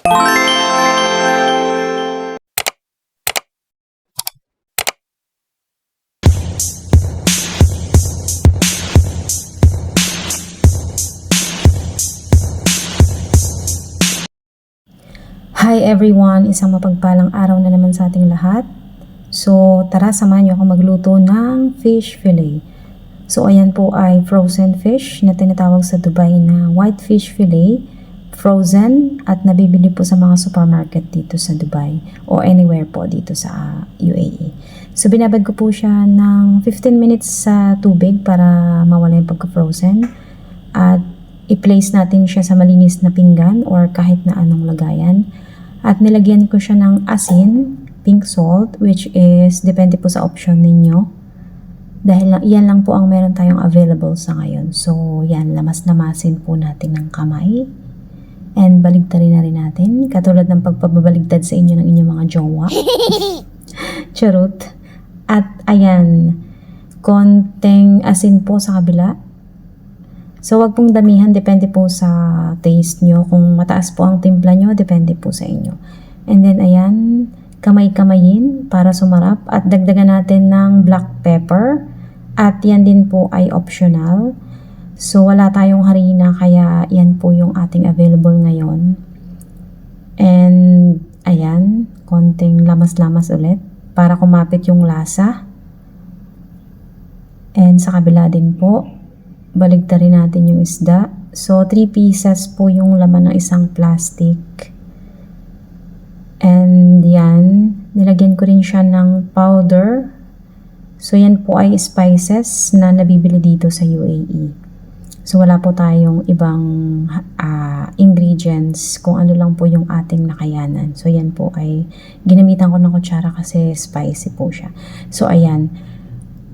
Hi everyone! Isang mapagpalang araw na naman sa ating lahat. So tara, samahan niyo ako magluto ng fish fillet. So ayan po ay frozen fish na tinatawag sa Dubai na white fish fillet. Frozen at nabibili po sa mga supermarket dito sa Dubai o anywhere po dito sa UAE. So binabad ko po siya ng 15 minutes sa tubig para mawala yung pagka-frozen. At i-place natin siya sa malinis na pinggan or kahit na anong lagayan. At nilagyan ko siya ng asin, pink salt, which is depende po sa option ninyo. Dahil yan lang po ang meron tayong available sa ngayon. So yan, lamas-lamasin po natin ng kamay. And baligtarin na rin natin. Katulad ng pagpababaligtad sa inyo ng inyong mga jowa. Charot. At ayan, konting asin po sa kabila. So, wag pong damihan, depende po sa taste nyo. Kung mataas po ang timpla nyo, depende po sa inyo. And then, ayan, kamay-kamayin para sumarap. At dagdagan natin ng black pepper. At yan din po ay optional. So, wala tayong harina, kaya yan po yung ating available ngayon. And, ayan, konting lamas-lamas ulit para kumapit yung lasa. And sa kabila din po, baligtarin natin yung isda. So, 3 pieces po yung laman ng isang plastic. And yan, nilagyan ko rin siya ng powder. So, yan po ay spices na nabibili dito sa UAE. So, wala po tayong ibang ingredients kung ano lang po yung ating nakayanan. So, yan po ay ginamitan ko ng kutsara kasi spicy po siya. So, ayan.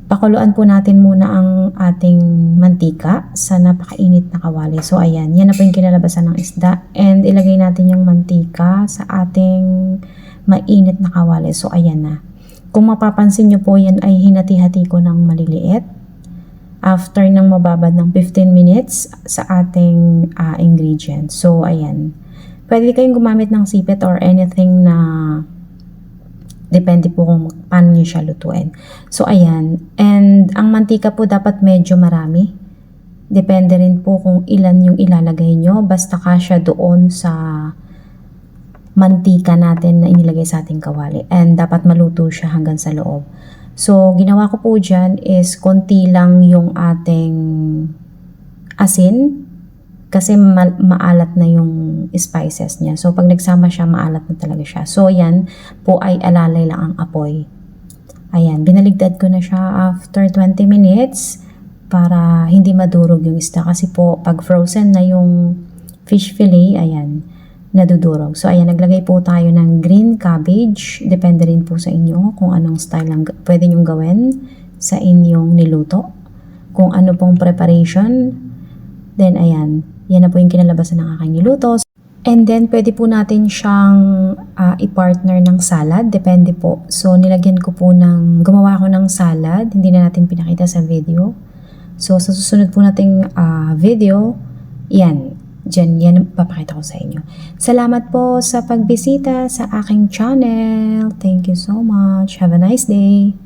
Pakuluan po natin muna ang ating mantika sa napakainit na kawali. So ayan, yan na po yung kinalabasan ng isda. And ilagay natin yung mantika sa ating mainit na kawali. So ayan na. Kung mapapansin nyo po, yan ay hinati-hati ko ng maliliit. After ng mababad ng 15 minutes sa ating ingredients. So ayan. Pwede kayong gumamit ng sipit or anything na depende po kung paano nyo siya lutuin. So, ayan. And ang mantika po dapat medyo marami. Depende rin po kung ilan yung ilalagay nyo. Basta kasya doon sa mantika natin na inilagay sa ating kawali. And dapat maluto siya hanggang sa loob. So, ginawa ko po dyan is konti lang yung ating asin. Kasi maalat na yung spices niya. So, pag nagsama siya, maalat na talaga siya. So, yan po ay alalay lang ang apoy. Ayan, binaligtad ko na siya after 20 minutes para hindi madurog yung isda. Kasi po, pag frozen na yung fish fillet, ayan, nadudurog. So, ayan, naglagay po tayo ng green cabbage. Depende rin po sa inyo kung anong style ang pwede nyong gawin sa inyong niluto. Kung ano pong preparation. Then, ayan, yan na po yung kinalabasan ng aking niluto. And then, pwede po natin siyang i-partner ng salad. Depende po. So, nilagyan ko po gumawa ako ng salad. Hindi na natin pinakita sa video. So, sa susunod po nating video, yan papakita ko sa inyo. Salamat po sa pagbisita sa aking channel. Thank you so much. Have a nice day.